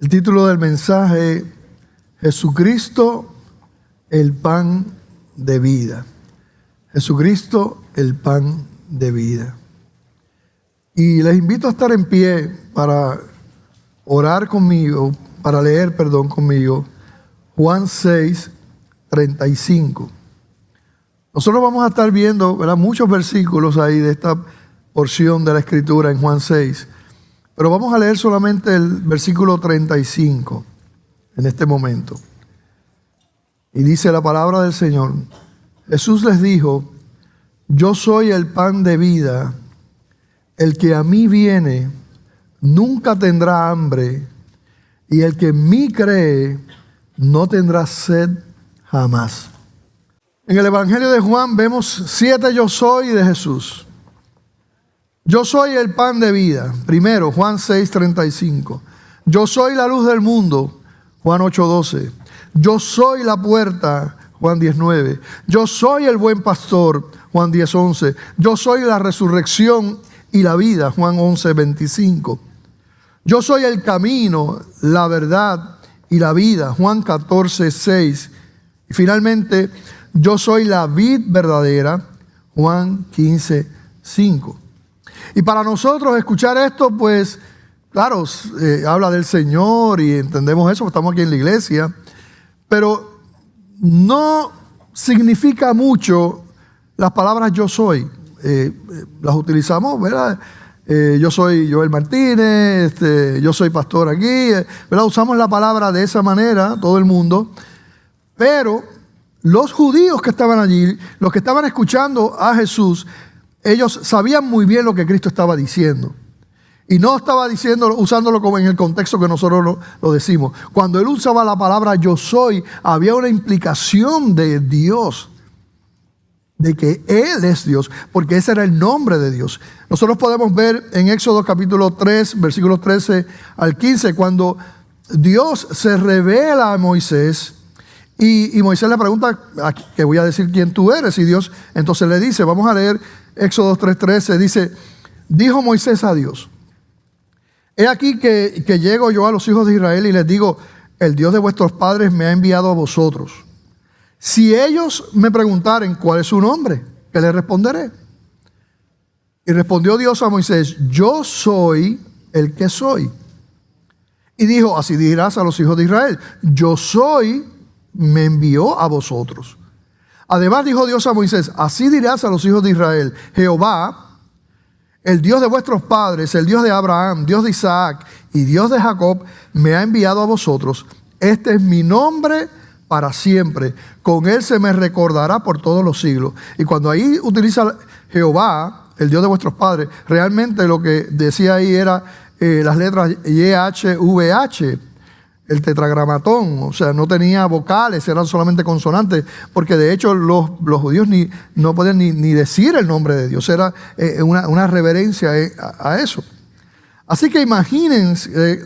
El título del mensaje: Jesucristo, el pan de vida. Jesucristo, el pan de vida. Y les invito a estar en pie para orar conmigo, para leer, conmigo, Juan 6, 35. Nosotros vamos a estar viendo, ¿verdad?, muchos versículos ahí de esta porción de la Escritura en Juan 6. Pero vamos a leer solamente el versículo 35 en este momento. Y dice la palabra del Señor: Jesús les dijo: yo soy el pan de vida. El que a mí viene nunca tendrá hambre, y el que en mí cree no tendrá sed jamás. En el Evangelio de Juan vemos 7 yo soy de Jesús. Yo soy el pan de vida. Primero, Juan 6, 35. Yo soy la luz del mundo. Juan 8, 12. Yo soy la puerta. Juan 10, 9. Yo soy el buen pastor. Juan 10, 11. Yo soy la resurrección y la vida. Juan 11, 25. Yo soy el camino, la verdad y la vida. Juan 14, 6. Y finalmente, yo soy la vid verdadera. Juan 15, 5. Y para nosotros escuchar esto, pues, claro, habla del Señor y entendemos eso, estamos aquí en la iglesia, pero no significa mucho las palabras yo soy. Las utilizamos, ¿verdad? Yo soy Joel Martínez, yo soy pastor aquí, ¿verdad? Usamos la palabra de esa manera, todo el mundo, pero los judíos que estaban allí, los que estaban escuchando a Jesús, ellos sabían muy bien lo que Cristo estaba diciendo. Y no estaba diciéndolo, usándolo como en el contexto que nosotros lo decimos. Cuando él usaba la palabra yo soy, había una implicación de Dios, de que Él es Dios, porque ese era el nombre de Dios. Nosotros podemos ver en Éxodo capítulo 3, versículos 13 al 15, cuando Dios se revela a Moisés. Y Moisés le pregunta: ¿qué voy a decir quién tú eres? Y Dios entonces le dice, vamos a leer Éxodo 3:13, dice: dijo Moisés a Dios: he aquí que llego yo a los hijos de Israel y les digo, el Dios de vuestros padres me ha enviado a vosotros. Si ellos me preguntaren cuál es su nombre, ¿qué les responderé? Y respondió Dios a Moisés: yo soy el que soy. Y dijo: así dirás a los hijos de Israel, yo soy, me envió a vosotros. Además dijo Dios a Moisés: así dirás a los hijos de Israel, Jehová, el Dios de vuestros padres, el Dios de Abraham, Dios de Isaac y Dios de Jacob, me ha enviado a vosotros. Este es mi nombre para siempre. Con él se me recordará por todos los siglos. Y cuando ahí utiliza Jehová, el Dios de vuestros padres, realmente lo que decía ahí era las letras YHVH, el tetragramatón, o sea, no tenía vocales, eran solamente consonantes, porque de hecho los judíos no pueden ni decir el nombre de Dios, era una reverencia a eso. Así que imagínense,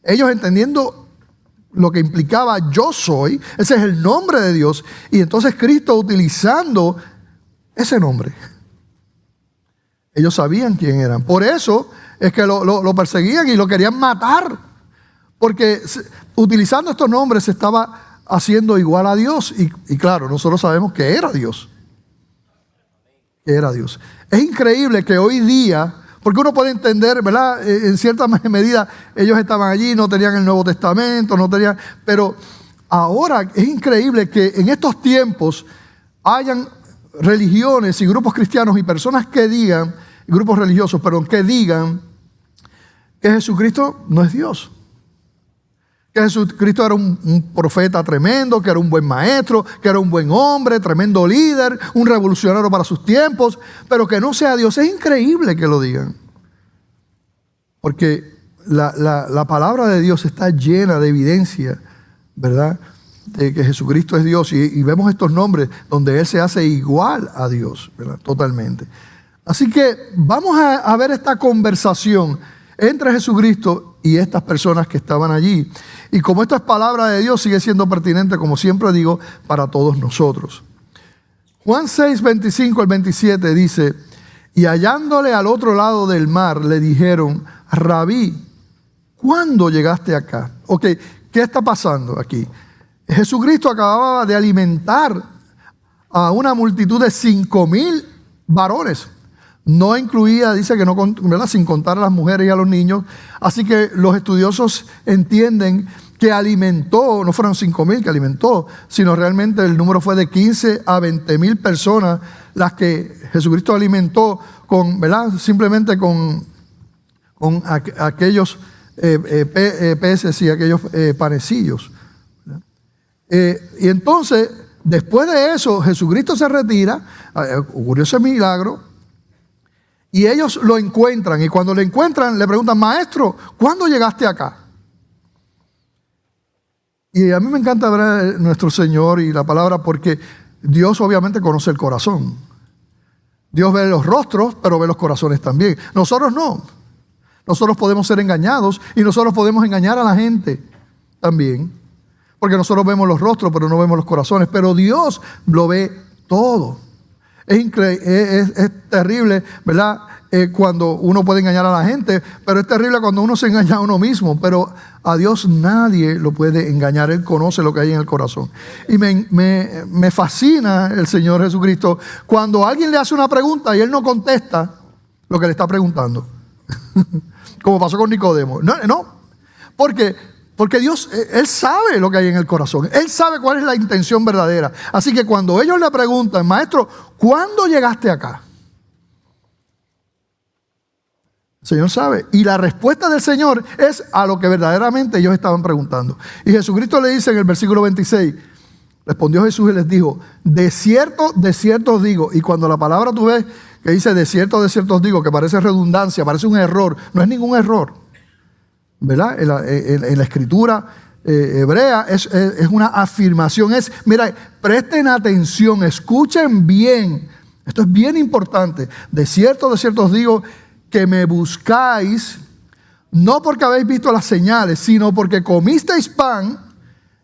ellos entendiendo lo que implicaba yo soy, ese es el nombre de Dios, y entonces Cristo utilizando ese nombre. Ellos sabían quién eran, por eso es que lo perseguían y lo querían matar. Porque utilizando estos nombres se estaba haciendo igual a Dios. Y claro, nosotros sabemos que era Dios. Que era Dios. Es increíble que hoy día, porque uno puede entender, ¿verdad? En cierta medida ellos estaban allí, no tenían el Nuevo Testamento, pero ahora es increíble que en estos tiempos hayan religiones y grupos cristianos y personas que digan, grupos religiosos, que digan que Jesucristo no es Dios. Que Jesucristo era un profeta tremendo, que era un buen maestro, que era un buen hombre, tremendo líder, un revolucionario para sus tiempos, pero que no sea Dios. Es increíble que lo digan. Porque la palabra de Dios está llena de evidencia, ¿verdad?, de que Jesucristo es Dios. Y vemos estos nombres donde Él se hace igual a Dios, ¿verdad?, totalmente. Así que vamos a ver esta conversación entre Jesucristo y estas personas que estaban allí. Y como esta es palabra de Dios, sigue siendo pertinente, como siempre digo, para todos nosotros. Juan 6, 25 al 27 dice: y hallándole al otro lado del mar, le dijeron: Rabí, ¿cuándo llegaste acá? Ok, ¿qué está pasando aquí? Jesucristo acababa de alimentar a una multitud de 5,000 varones. No incluía, dice que no, ¿verdad?, sin contar a las mujeres y a los niños. Así que los estudiosos entienden que alimentó, no fueron 5,000 que alimentó, sino realmente el número fue de 15 a 20,000 personas las que Jesucristo alimentó con, ¿verdad?, simplemente con aquellos peces y aquellos panecillos. Y entonces, después de eso, Jesucristo se retira, ocurrió ese milagro, y ellos lo encuentran, y cuando lo encuentran le preguntan: maestro, ¿cuándo llegaste acá? Y a mí me encanta ver a nuestro Señor y la palabra, porque Dios obviamente conoce el corazón. Dios ve los rostros, pero ve los corazones también. Nosotros no. Nosotros podemos ser engañados y nosotros podemos engañar a la gente también, porque nosotros vemos los rostros, pero no vemos los corazones. Pero Dios lo ve todo. Es terrible, ¿verdad?, cuando uno puede engañar a la gente, pero es terrible cuando uno se engaña a uno mismo. Pero a Dios nadie lo puede engañar. Él conoce lo que hay en el corazón. Y me fascina el Señor Jesucristo cuando alguien le hace una pregunta y Él no contesta lo que le está preguntando. Como pasó con Nicodemo. No. Porque Dios, Él sabe lo que hay en el corazón. Él sabe cuál es la intención verdadera. Así que cuando ellos le preguntan: maestro, ¿cuándo llegaste acá? El Señor sabe. Y la respuesta del Señor es a lo que verdaderamente ellos estaban preguntando. Y Jesucristo le dice en el versículo 26, respondió Jesús y les dijo: de cierto os digo. Y cuando la palabra tú ves que dice de cierto os digo, que parece redundancia, parece un error, no es ningún error, ¿verdad? En la escritura hebrea es una afirmación. Mira, presten atención, escuchen bien. Esto es bien importante. De cierto os digo que me buscáis, no porque habéis visto las señales, sino porque comisteis pan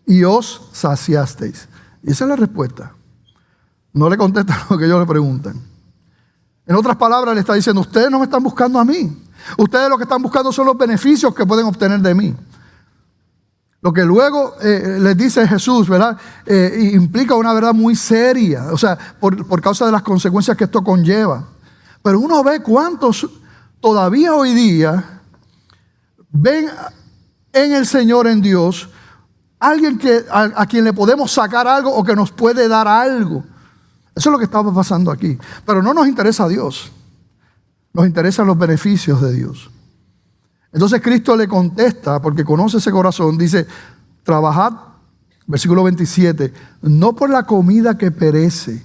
y os saciasteis. Y esa es la respuesta. No le contestan lo que ellos le preguntan. En otras palabras, le está diciendo: ustedes no me están buscando a mí. Ustedes lo que están buscando son los beneficios que pueden obtener de mí. Lo que luego les dice Jesús, ¿verdad?, implica una verdad muy seria, o sea, por causa de las consecuencias que esto conlleva. Pero uno ve cuántos todavía hoy día ven en el Señor, en Dios, alguien a quien le podemos sacar algo o que nos puede dar algo. Eso es lo que estaba pasando aquí. Pero no nos interesa a Dios. Nos interesan los beneficios de Dios. Entonces Cristo le contesta, porque conoce ese corazón, dice: trabajad, versículo 27, no por la comida que perece,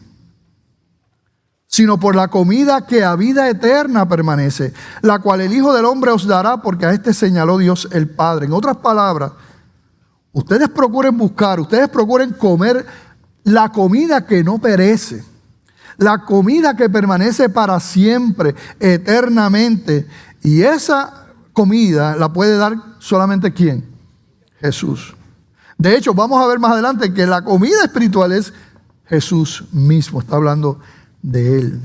sino por la comida que a vida eterna permanece, la cual el Hijo del Hombre os dará, porque a este señaló Dios el Padre. En otras palabras, ustedes procuren buscar, ustedes procuren comer la comida que no perece, la comida que permanece para siempre, eternamente. Y esa comida la puede dar solamente ¿quién? Jesús. De hecho, vamos a ver más adelante que la comida espiritual es Jesús mismo. Está hablando de Él.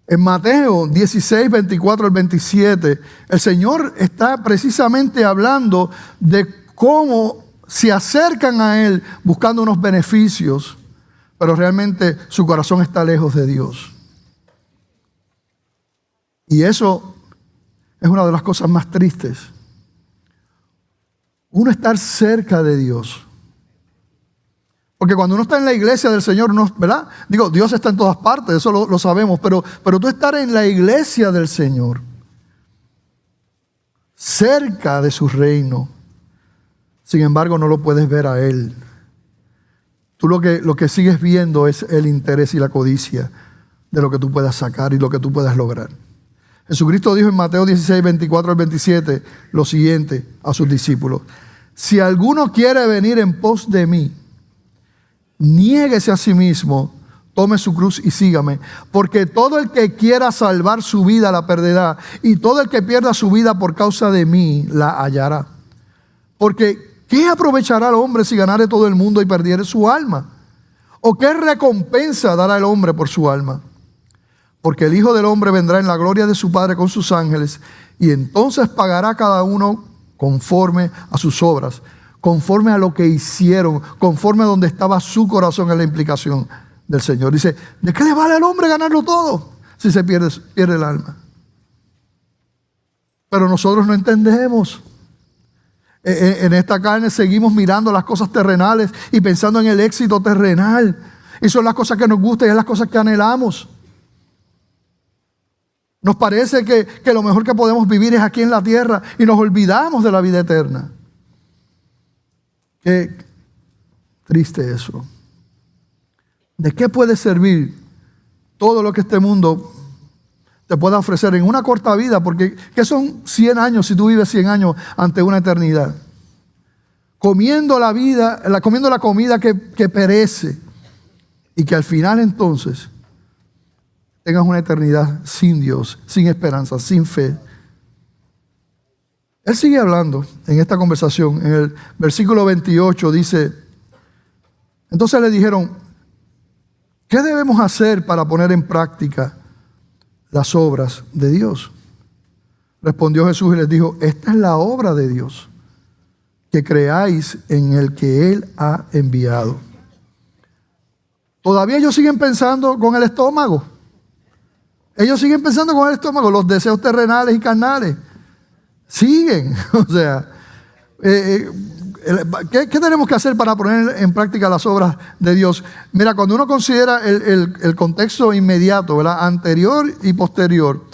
En Mateo 16, 24 al 27, el Señor está precisamente hablando de cómo se acercan a Él buscando unos beneficios, pero realmente su corazón está lejos de Dios. Y eso es una de las cosas más tristes. Uno estar cerca de Dios. Porque cuando uno está en la iglesia del Señor, ¿verdad? Digo, Dios está en todas partes, eso lo sabemos, pero tú estar en la iglesia del Señor, cerca de su reino, sin embargo no lo puedes ver a Él. Tú lo que sigues viendo es el interés y la codicia de lo que tú puedas sacar y lo que tú puedas lograr. Jesucristo dijo en Mateo 16, 24 al 27 lo siguiente a sus discípulos: si alguno quiere venir en pos de mí, niéguese a sí mismo, tome su cruz y sígame. Porque todo el que quiera salvar su vida la perderá, y todo el que pierda su vida por causa de mí la hallará. Porque ¿qué aprovechará el hombre si ganare todo el mundo y perdiere su alma? ¿O qué recompensa dará el hombre por su alma? Porque el Hijo del Hombre vendrá en la gloria de su Padre con sus ángeles, y entonces pagará cada uno conforme a sus obras, conforme a lo que hicieron, conforme a donde estaba su corazón, en la implicación del Señor. Dice, ¿de qué le vale al hombre ganarlo todo si se pierde el alma? Pero nosotros no entendemos. En esta carne seguimos mirando las cosas terrenales y pensando en el éxito terrenal. Y son las cosas que nos gustan y son las cosas que anhelamos. Nos parece que lo mejor que podemos vivir es aquí en la tierra y nos olvidamos de la vida eterna. Qué triste eso. ¿De qué puede servir todo lo que este mundo te pueda ofrecer en una corta vida? Porque ¿qué son 100 años si tú vives 100 años ante una eternidad? Comiendo comiendo la comida que perece y que al final entonces tengas una eternidad sin Dios, sin esperanza, sin fe. Él sigue hablando en esta conversación. En el versículo 28 dice, entonces le dijeron, ¿qué debemos hacer para poner en práctica las obras de Dios? Respondió Jesús y les dijo, esta es la obra de Dios, que creáis en el que Él ha enviado. Todavía ellos siguen pensando con el estómago. Ellos siguen pensando con el estómago, los deseos terrenales y carnales. Siguen. O sea, ¿qué tenemos que hacer para poner en práctica las obras de Dios? Mira, cuando uno considera el contexto inmediato, ¿verdad?, anterior y posterior,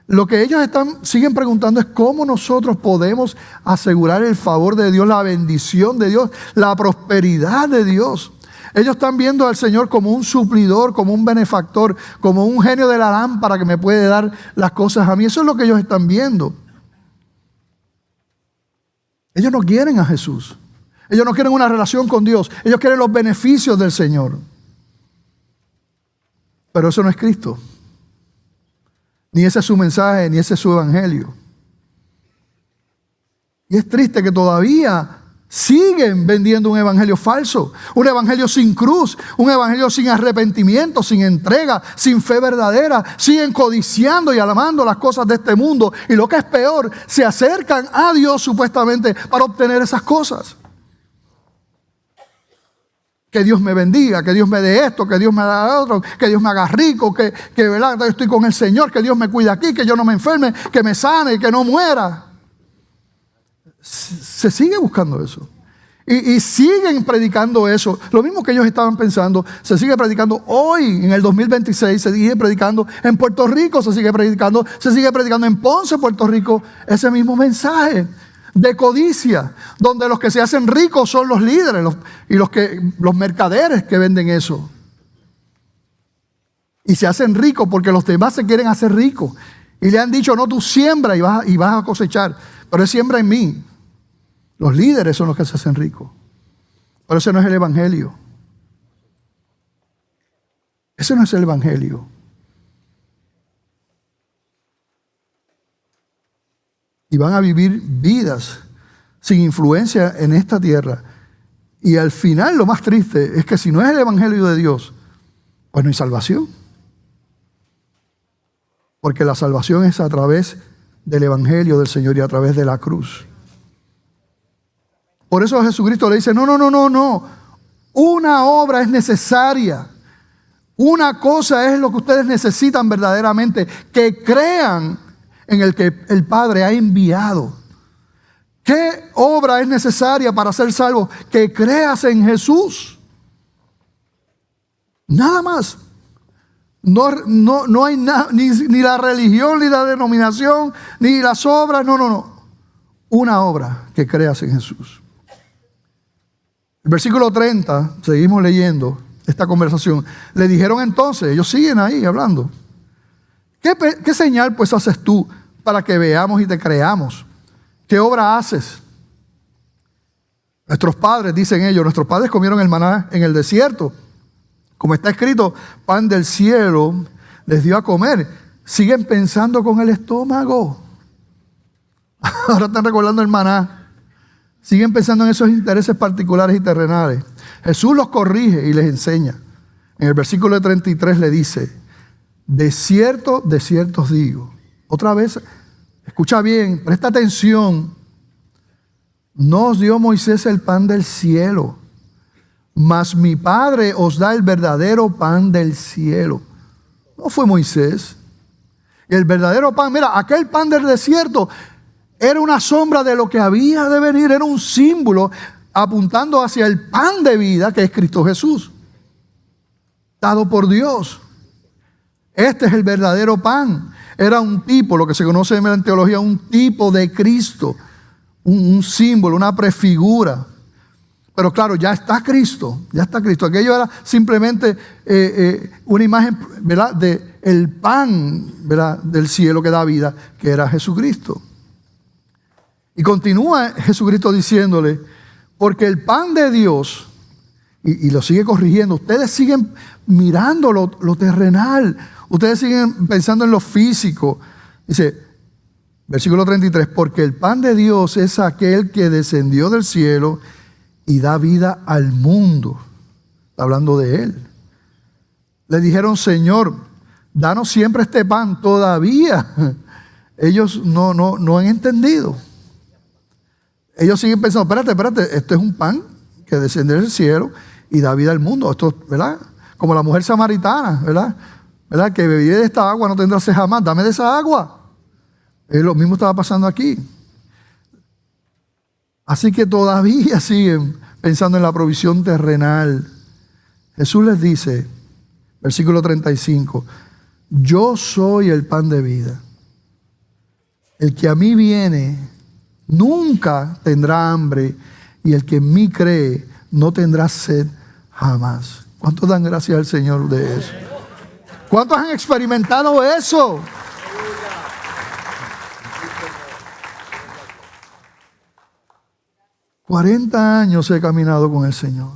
lo que ellos siguen preguntando es cómo nosotros podemos asegurar el favor de Dios, la bendición de Dios, la prosperidad de Dios. Ellos están viendo al Señor como un suplidor, como un benefactor, como un genio de la lámpara que me puede dar las cosas a mí. Eso es lo que ellos están viendo. Ellos no quieren a Jesús. Ellos no quieren una relación con Dios. Ellos quieren los beneficios del Señor. Pero eso no es Cristo. Ni ese es su mensaje, ni ese es su evangelio. Y es triste que todavía siguen vendiendo un evangelio falso, un evangelio sin cruz, un evangelio sin arrepentimiento, sin entrega, sin fe verdadera. Siguen codiciando y alabando las cosas de este mundo. Y lo que es peor, se acercan a Dios supuestamente para obtener esas cosas. Que Dios me bendiga, que Dios me dé esto, que Dios me haga otro, que Dios me haga rico, que ¿verdad?, yo estoy con el Señor, que Dios me cuide aquí, que yo no me enferme, que me sane, que no muera. Se sigue buscando eso. Y siguen predicando eso. Lo mismo que ellos estaban pensando, se sigue predicando hoy, en el 2026, se sigue predicando en Puerto Rico, se sigue predicando en Ponce, Puerto Rico, ese mismo mensaje de codicia, donde los que se hacen ricos son los líderes y los mercaderes que venden eso. Y se hacen ricos porque los demás se quieren hacer ricos. Y le han dicho, no, tú siembra y vas a cosechar, pero es siembra en mí. Los líderes son los que se hacen ricos. Pero ese no es el evangelio. Ese no es el evangelio. Y van a vivir vidas sin influencia en esta tierra. Y al final lo más triste es que si no es el evangelio de Dios, pues no hay salvación. Porque la salvación es a través del evangelio del Señor y a través de la cruz. Por eso Jesucristo le dice, no. Una obra es necesaria. Una cosa es lo que ustedes necesitan verdaderamente, que crean en el que el Padre ha enviado. ¿Qué obra es necesaria para ser salvo? Que creas en Jesús. Nada más. No hay nada, ni la religión, ni la denominación, ni las obras, no. Una obra, que creas en Jesús. El versículo 30, seguimos leyendo esta conversación. Le dijeron entonces, ellos siguen ahí hablando, ¿qué señal pues haces tú para que veamos y te creamos? ¿Qué obra haces? Nuestros padres, dicen ellos, nuestros padres comieron el maná en el desierto. Como está escrito, pan del cielo les dio a comer. Siguen pensando con el estómago. Ahora están recordando el maná. Siguen pensando en esos intereses particulares y terrenales. Jesús los corrige y les enseña. En el versículo 33 le dice, de cierto os digo. Otra vez Escucha bien, presta atención. No os dio Moisés el pan del cielo, mas mi Padre os da el verdadero pan del cielo. No fue Moisés. El verdadero pan, mira, aquel pan del desierto era una sombra de lo que había de venir, era un símbolo apuntando hacia el pan de vida que es Cristo Jesús, dado por Dios. Este es el verdadero pan. Era un tipo, lo que se conoce en la teología, un tipo de Cristo, un símbolo, una prefigura. Pero claro, ya está Cristo, ya está Cristo. Aquello era simplemente una imagen, ¿verdad?, de el pan, ¿verdad?, del cielo que da vida, que era Jesucristo. Y continúa Jesucristo diciéndole, porque el pan de Dios, y lo sigue corrigiendo, ustedes siguen mirando lo terrenal, ustedes siguen pensando en lo físico. Dice, versículo 33, porque el pan de Dios es aquel que descendió del cielo y da vida al mundo. Está hablando de Él. Le dijeron, Señor, danos siempre este pan. Todavía ellos no han entendido. Ellos siguen pensando, espérate, esto es un pan que desciende del cielo y da vida al mundo. Esto, ¿verdad? Como la mujer samaritana, ¿verdad? Que bebí de esta agua no tendrá sed jamás. Dame de esa agua. Lo mismo estaba pasando aquí. Así que todavía siguen pensando en la provisión terrenal. Jesús les dice, versículo 35, yo soy el pan de vida. El que a mí viene nunca tendrá hambre, y el que en mí cree no tendrá sed jamás. ¿Cuántos dan gracias al Señor de eso? ¿Cuántos han experimentado eso? 40 años he caminado con el Señor.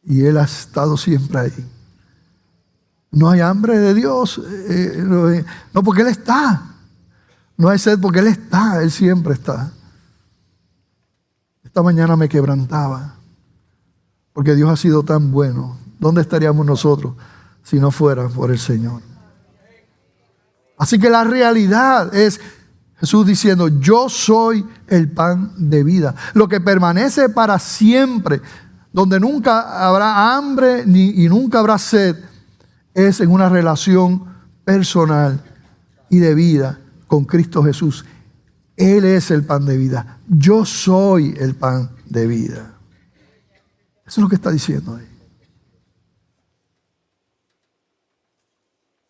Y Él ha estado siempre ahí. No hay hambre de Dios. No, porque Él está. No hay sed porque Él está. Él siempre está. Esta mañana me quebrantaba. Porque Dios ha sido tan bueno. ¿Dónde estaríamos nosotros si no fuera por el Señor? Así que la realidad es Jesús diciendo, yo soy el pan de vida, lo que permanece para siempre, donde nunca habrá hambre y nunca habrá sed, es en una relación personal y de vida con Cristo Jesús. Él es el pan de vida. Yo soy el pan de vida. Eso es lo que está diciendo ahí.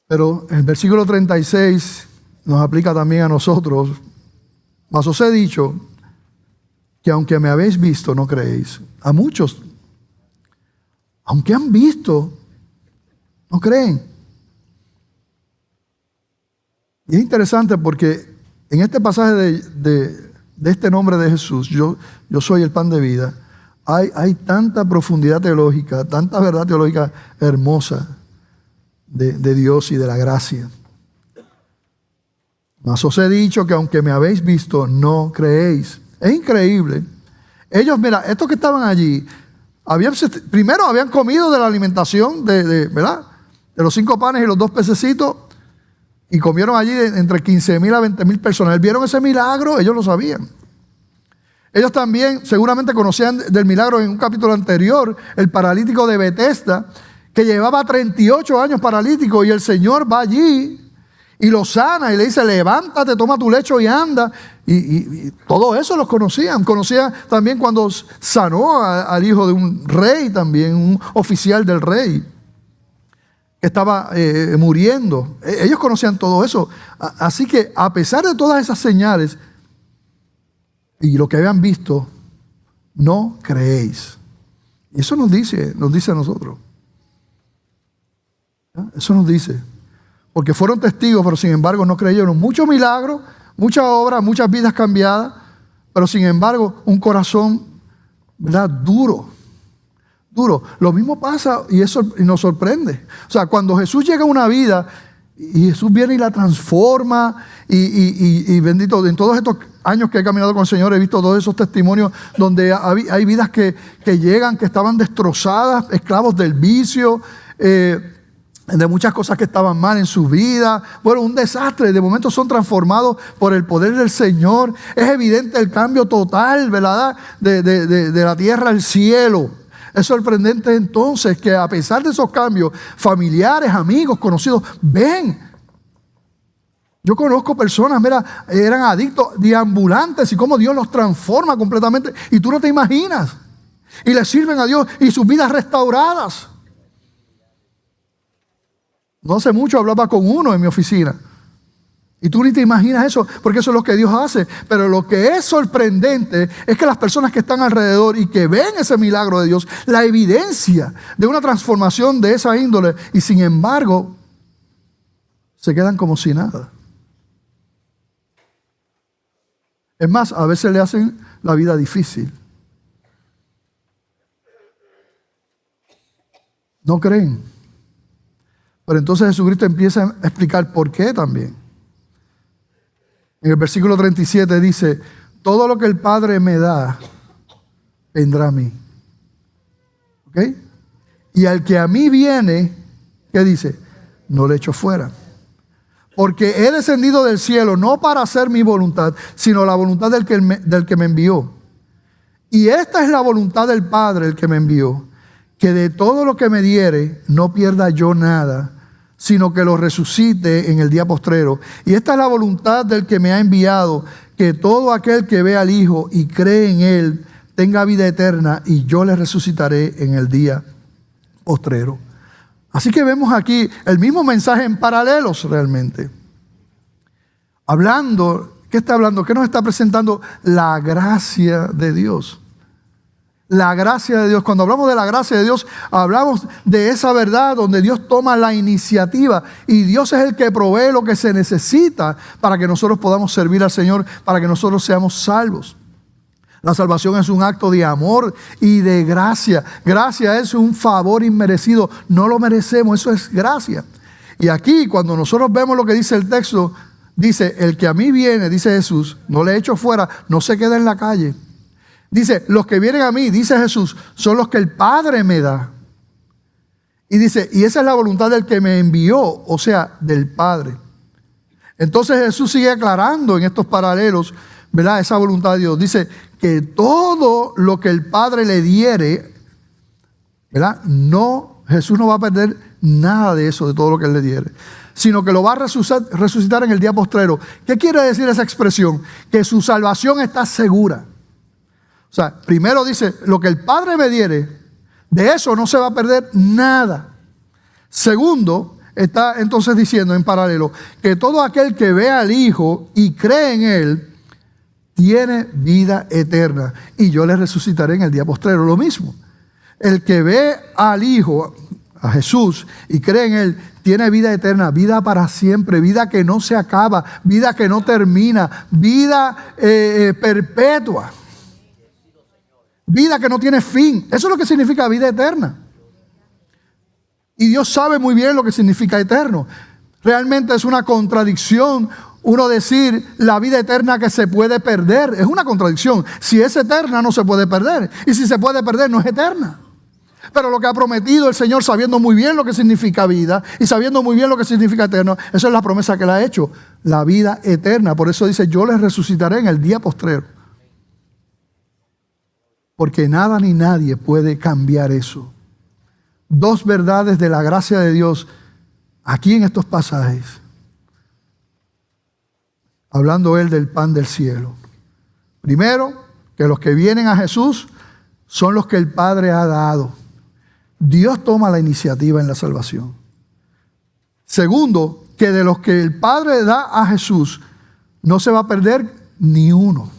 Pero el versículo 36 nos aplica también a nosotros. Mas os he dicho que aunque me habéis visto, no creéis. A muchos, aunque han visto, no creen. Y es interesante porque en este pasaje de este nombre de Jesús, yo soy el pan de vida, hay tanta profundidad teológica, tanta verdad teológica hermosa de Dios y de la gracia. Mas os he dicho que aunque me habéis visto, no creéis. Es increíble. Ellos, mira, estos que estaban allí, primero habían comido de la alimentación ¿verdad?, de los 5 panes y los 2 pececitos, y comieron allí entre 15,000 a 20,000 personas. ¿Vieron ese milagro? Ellos lo sabían. Ellos también seguramente conocían del milagro en un capítulo anterior, el paralítico de Betesda, que llevaba 38 años paralítico, y el Señor va allí y lo sana y le dice, levántate, toma tu lecho y anda. Y todo eso los conocían. Conocían también cuando sanó al hijo de un rey también, un oficial del rey, que estaba muriendo. Ellos conocían todo eso. Así que a pesar de todas esas señales y lo que habían visto, no creéis. Y eso nos dice a nosotros. Eso nos dice. Porque fueron testigos, pero sin embargo no creyeron. Muchos milagros, muchas obras, muchas vidas cambiadas, pero sin embargo un corazón, ¿verdad?, duro. Lo mismo pasa y eso nos sorprende. O sea, cuando Jesús llega a una vida y Jesús viene y la transforma y bendito, en todos estos años que he caminado con el Señor he visto todos esos testimonios donde hay vidas que llegan, que estaban destrozadas, esclavos del vicio, de muchas cosas que estaban mal en su vida. Bueno, un desastre. De momento son transformados por el poder del Señor. Es evidente el cambio total, ¿verdad? De la tierra al cielo. Es sorprendente entonces que a pesar de esos cambios, familiares, amigos, conocidos, ven. Yo conozco personas, mira, eran adictos, deambulantes, y cómo Dios los transforma completamente. Y tú no te imaginas. Y le sirven a Dios y sus vidas restauradas. No hace mucho hablaba con uno en mi oficina. Y tú ni te imaginas eso, porque eso es lo que Dios hace. Pero lo que es sorprendente es que las personas que están alrededor y que ven ese milagro de Dios, la evidencia de una transformación de esa índole, y sin embargo, se quedan como si nada. Es más, a veces le hacen la vida difícil. No creen. Pero entonces Jesucristo empieza a explicar por qué también. En el versículo 37 dice, todo lo que el Padre me da, vendrá a mí. ¿Ok? Y al que a mí viene, ¿qué dice? No le echo fuera. Porque he descendido del cielo no para hacer mi voluntad, sino la voluntad del que me envió. Y esta es la voluntad del Padre, el que me envió, que de todo lo que me diere no pierda yo nada, sino que lo resucite en el día postrero. Y esta es la voluntad del que me ha enviado, que todo aquel que ve al Hijo y cree en Él tenga vida eterna, y yo le resucitaré en el día postrero. Así que vemos aquí el mismo mensaje en paralelos realmente. Hablando, ¿qué está hablando? ¿Qué nos está presentando? La gracia de Dios. La gracia de Dios. Cuando hablamos de la gracia de Dios, hablamos de esa verdad donde Dios toma la iniciativa y Dios es el que provee lo que se necesita para que nosotros podamos servir al Señor, para que nosotros seamos salvos. La salvación es un acto de amor y de gracia. Gracia es un favor inmerecido. No lo merecemos, eso es gracia. Y aquí, cuando nosotros vemos lo que dice el texto, dice, el que a mí viene, dice Jesús, no le echo fuera, no se queda en la calle. Dice, los que vienen a mí, dice Jesús, son los que el Padre me da. Y dice, y esa es la voluntad del que me envió, o sea, del Padre. Entonces Jesús sigue aclarando en estos paralelos, ¿verdad? Esa voluntad de Dios. Dice que todo lo que el Padre le diere, ¿verdad? No, Jesús no va a perder nada de eso, de todo lo que Él le diere, sino que lo va a resucitar en el día postrero. ¿Qué quiere decir esa expresión? Que su salvación está segura. O sea, primero dice, lo que el Padre me diere, de eso no se va a perder nada. Segundo, está entonces diciendo en paralelo, que todo aquel que ve al Hijo y cree en Él, tiene vida eterna, y yo le resucitaré en el día postrero. Lo mismo, el que ve al Hijo, a Jesús, y cree en Él, tiene vida eterna, vida para siempre, vida que no se acaba, vida que no termina, vida perpetua. Vida que no tiene fin. Eso es lo que significa vida eterna. Y Dios sabe muy bien lo que significa eterno. Realmente es una contradicción uno decir la vida eterna que se puede perder. Es una contradicción. Si es eterna no se puede perder. Y si se puede perder no es eterna. Pero lo que ha prometido el Señor, sabiendo muy bien lo que significa vida y sabiendo muy bien lo que significa eterno, esa es la promesa que Él ha hecho. La vida eterna. Por eso dice, yo les resucitaré en el día postrero. Porque nada ni nadie puede cambiar eso. Dos verdades de la gracia de Dios aquí en estos pasajes. Hablando Él del pan del cielo. Primero, que los que vienen a Jesús son los que el Padre ha dado. Dios toma la iniciativa en la salvación. Segundo, que de los que el Padre da a Jesús no se va a perder ni uno.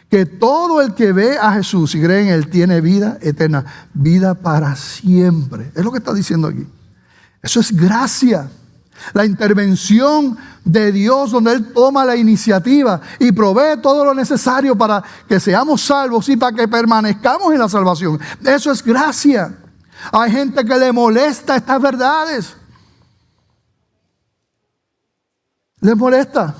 Que todo el que ve a Jesús y cree en Él tiene vida eterna, vida para siempre. Es lo que está diciendo aquí. Eso es gracia. La intervención de Dios donde Él toma la iniciativa y provee todo lo necesario para que seamos salvos y para que permanezcamos en la salvación. Eso es gracia. Hay gente que le molesta estas verdades. Les molesta.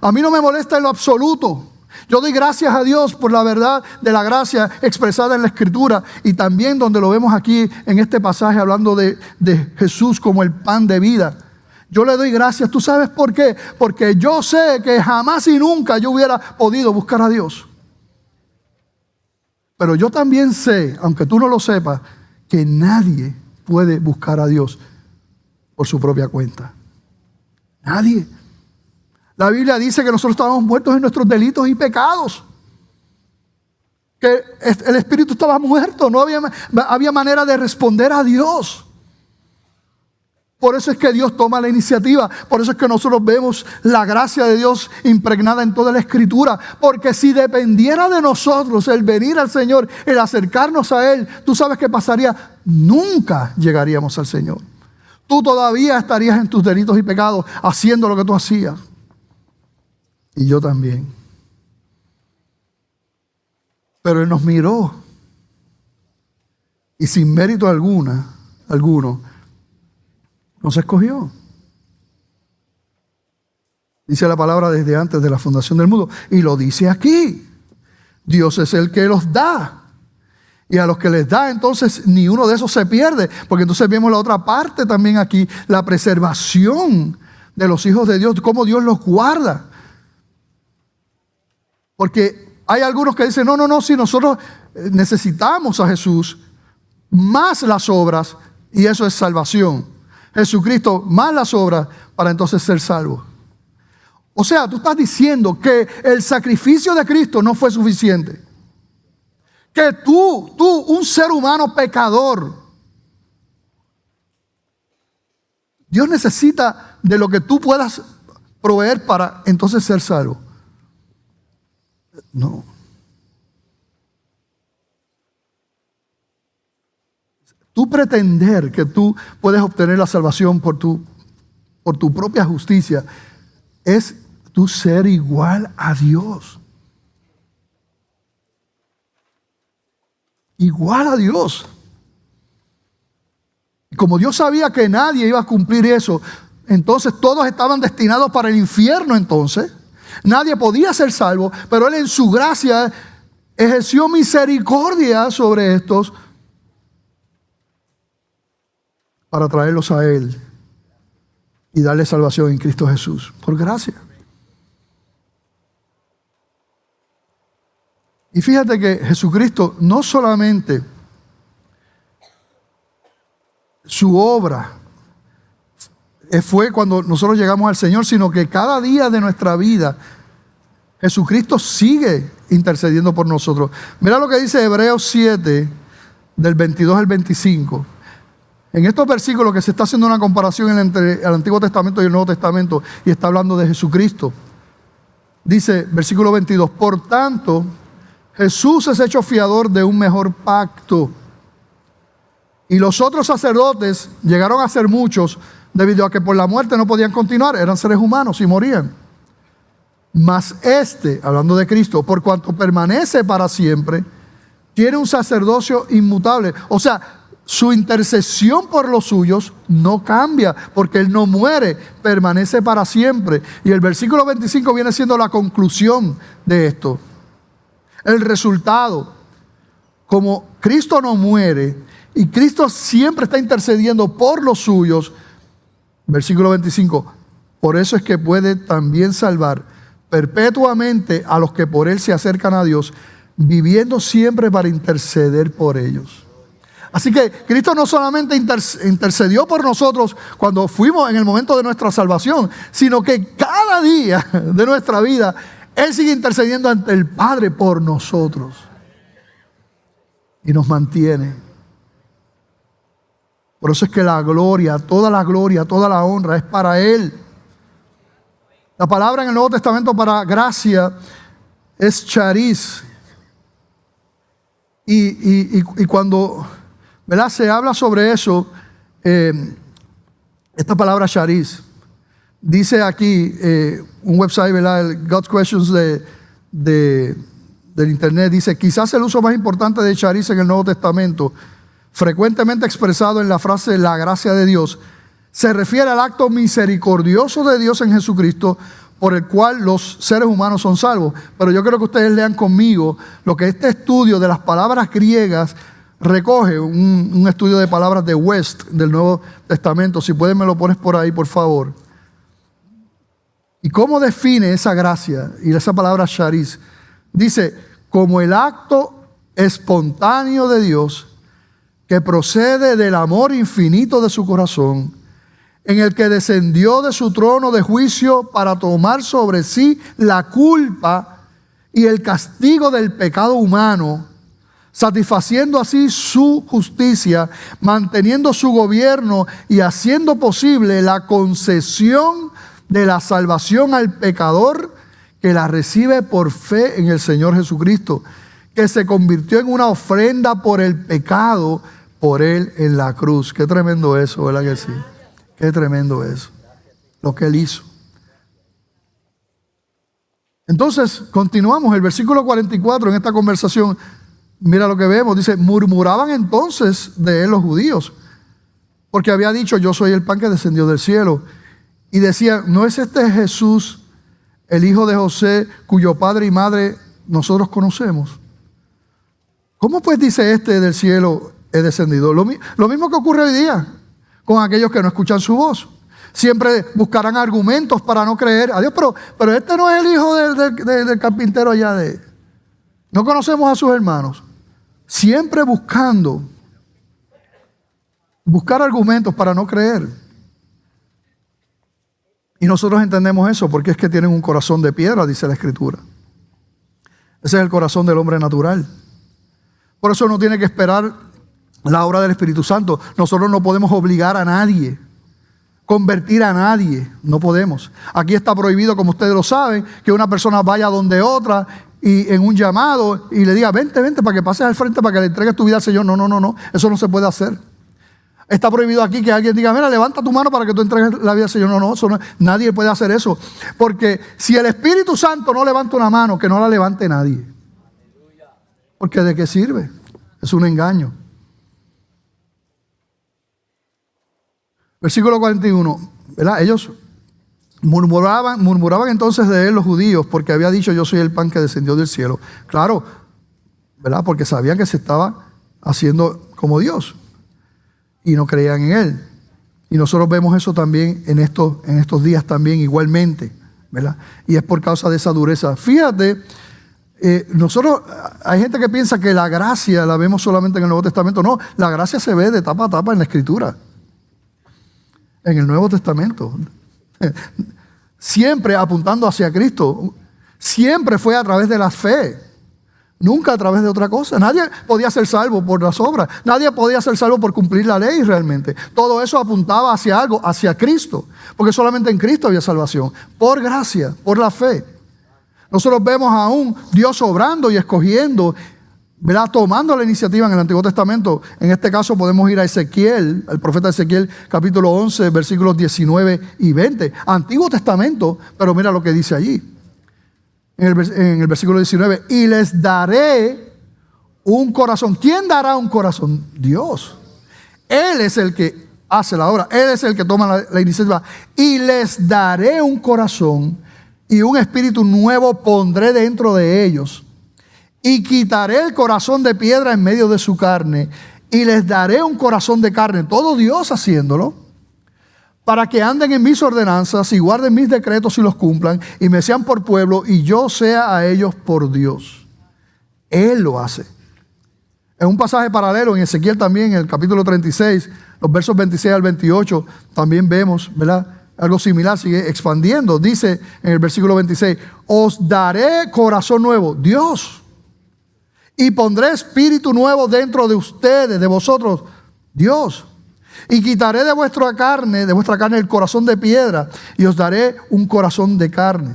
A mí no me molesta en lo absoluto. Yo doy gracias a Dios por la verdad de la gracia expresada en la Escritura y también donde lo vemos aquí en este pasaje hablando de Jesús como el pan de vida. Yo le doy gracias. ¿Tú sabes por qué? Porque yo sé que jamás y nunca yo hubiera podido buscar a Dios. Pero yo también sé, aunque tú no lo sepas, que nadie puede buscar a Dios por su propia cuenta. Nadie. La Biblia dice que nosotros estábamos muertos en nuestros delitos y pecados. Que el espíritu estaba muerto, no había manera de responder a Dios. Por eso es que Dios toma la iniciativa. Por eso es que nosotros vemos la gracia de Dios impregnada en toda la Escritura. Porque si dependiera de nosotros el venir al Señor, el acercarnos a Él, ¿tú sabes qué pasaría? Nunca llegaríamos al Señor. Tú todavía estarías en tus delitos y pecados haciendo lo que tú hacías. Y yo también. Pero Él nos miró. Y sin mérito alguno, nos escogió. Dice la palabra desde antes de la fundación del mundo. Y lo dice aquí. Dios es el que los da. Y a los que les da, entonces, ni uno de esos se pierde. Porque entonces vemos la otra parte también aquí. La preservación de los hijos de Dios. Cómo Dios los guarda. Porque hay algunos que dicen, no, si nosotros necesitamos a Jesús, más las obras, y eso es salvación. Jesucristo más las obras para entonces ser salvo. O sea, tú estás diciendo que el sacrificio de Cristo no fue suficiente. Que tú, un ser humano pecador, Dios necesita de lo que tú puedas proveer para entonces ser salvo. No. Tú pretender que tú puedes obtener la salvación por tu propia justicia es tú ser igual a Dios. Igual a Dios. Y como Dios sabía que nadie iba a cumplir eso, entonces todos estaban destinados para el infierno entonces. Nadie podía ser salvo, pero Él en su gracia ejerció misericordia sobre estos para traerlos a Él y darle salvación en Cristo Jesús, por gracia. Y fíjate que Jesucristo no solamente su obra fue cuando nosotros llegamos al Señor, sino que cada día de nuestra vida Jesucristo sigue intercediendo por nosotros. Mira lo que dice Hebreos 7, del 22 al 25. En estos versículos que se está haciendo una comparación entre el Antiguo Testamento y el Nuevo Testamento y está hablando de Jesucristo. Dice, versículo 22, por tanto, Jesús es hecho fiador de un mejor pacto. Y los otros sacerdotes llegaron a ser muchos debido a que por la muerte no podían continuar, eran seres humanos y morían. Mas este, hablando de Cristo, por cuanto permanece para siempre, tiene un sacerdocio inmutable. O sea, su intercesión por los suyos no cambia, porque Él no muere, permanece para siempre. Y el versículo 25 viene siendo la conclusión de esto. El resultado, como Cristo no muere y Cristo siempre está intercediendo por los suyos, versículo 25, por eso es que puede también salvar perpetuamente a los que por Él se acercan a Dios, viviendo siempre para interceder por ellos. Así que Cristo no solamente intercedió por nosotros cuando fuimos en el momento de nuestra salvación, sino que cada día de nuestra vida Él sigue intercediendo ante el Padre por nosotros. Y nos mantiene. Por eso es que la gloria, toda la honra es para Él. La palabra en el Nuevo Testamento para gracia es charis. Y cuando, ¿verdad?, se habla sobre eso, esta palabra charis, dice aquí un website, ¿verdad?, el God's Questions del internet, dice, quizás el uso más importante de charis en el Nuevo Testamento, frecuentemente expresado en la frase la gracia de Dios, se refiere al acto misericordioso de Dios en Jesucristo por el cual los seres humanos son salvos. Pero yo quiero que ustedes lean conmigo lo que este estudio de las palabras griegas recoge, un estudio de palabras de West del Nuevo Testamento. Si puedes me lo pones por ahí, por favor. ¿Y cómo define esa gracia? Y esa palabra charis. Dice, como el acto espontáneo de Dios que procede del amor infinito de su corazón, en el que descendió de su trono de juicio para tomar sobre sí la culpa y el castigo del pecado humano, satisfaciendo así su justicia, manteniendo su gobierno y haciendo posible la concesión de la salvación al pecador que la recibe por fe en el Señor Jesucristo, que se convirtió en una ofrenda por el pecado por Él en la cruz. Qué tremendo eso, ¿verdad que sí? Qué tremendo eso, lo que Él hizo. Entonces, continuamos el versículo 44 en esta conversación. Mira lo que vemos, dice, murmuraban entonces de Él los judíos, porque había dicho, yo soy el pan que descendió del cielo. Y decían, ¿no es este Jesús, el hijo de José, cuyo padre y madre nosotros conocemos? ¿Cómo pues dice este del cielo he descendido? Lo mismo que ocurre hoy día con aquellos que no escuchan su voz. Siempre buscarán argumentos para no creer a Dios, pero este no es el hijo del carpintero allá de... No conocemos a sus hermanos. Siempre buscar argumentos para no creer. Y nosotros entendemos eso porque es que tienen un corazón de piedra, dice la Escritura. Ese es el corazón del hombre natural. Por eso no tiene que esperar la obra del Espíritu Santo. Nosotros no podemos obligar a nadie, convertir a nadie. No podemos. Aquí está prohibido, como ustedes lo saben, que una persona vaya donde otra y en un llamado y le diga, vente para que pases al frente, para que le entregues tu vida al Señor. No. Eso no se puede hacer. Está prohibido aquí que alguien diga, mira, levanta tu mano para que tú entregues la vida al Señor. No, nadie puede hacer eso. Porque si el Espíritu Santo no levanta una mano, que no la levante nadie. Porque ¿de qué sirve? Es un engaño. Versículo 41, ¿verdad? Ellos murmuraban entonces de Él los judíos, porque había dicho, yo soy el pan que descendió del cielo. Claro, ¿verdad? Porque sabían que se estaba haciendo como Dios. Y no creían en Él. Y nosotros vemos eso también en estos días también igualmente, ¿verdad? Y es por causa de esa dureza. Fíjate, hay gente que piensa que la gracia la vemos solamente en el Nuevo Testamento. No, la gracia se ve de tapa a tapa en la Escritura. En el Nuevo Testamento. Siempre apuntando hacia Cristo. Siempre fue a través de la fe. Nunca a través de otra cosa. Nadie podía ser salvo por las obras. Nadie podía ser salvo por cumplir la ley realmente. Todo eso apuntaba hacia algo, hacia Cristo. Porque solamente en Cristo había salvación. Por gracia, por la fe. Nosotros vemos aún Dios obrando y escogiendo, ¿verdad? Tomando la iniciativa en el Antiguo Testamento. En este caso podemos ir a Ezequiel, al profeta Ezequiel, capítulo 11, versículos 19 y 20. Antiguo Testamento, pero mira lo que dice allí. En el versículo 19, y les daré un corazón. ¿Quién dará un corazón? Dios. Él es el que hace la obra. Él es el que toma la iniciativa. Y les daré un corazón y un espíritu nuevo pondré dentro de ellos. Y quitaré el corazón de piedra en medio de su carne y les daré un corazón de carne. Todo Dios haciéndolo. Para que anden en mis ordenanzas y guarden mis decretos y los cumplan, y me sean por pueblo, y yo sea a ellos por Dios. Él lo hace. En un pasaje paralelo, en Ezequiel también, en el capítulo 36, los versos 26 al 28, también vemos, ¿verdad? Algo similar, sigue expandiendo. Dice en el versículo 26, os daré corazón nuevo, Dios, y pondré espíritu nuevo dentro de ustedes, de vosotros, Dios. Y quitaré de vuestra carne el corazón de piedra y os daré un corazón de carne.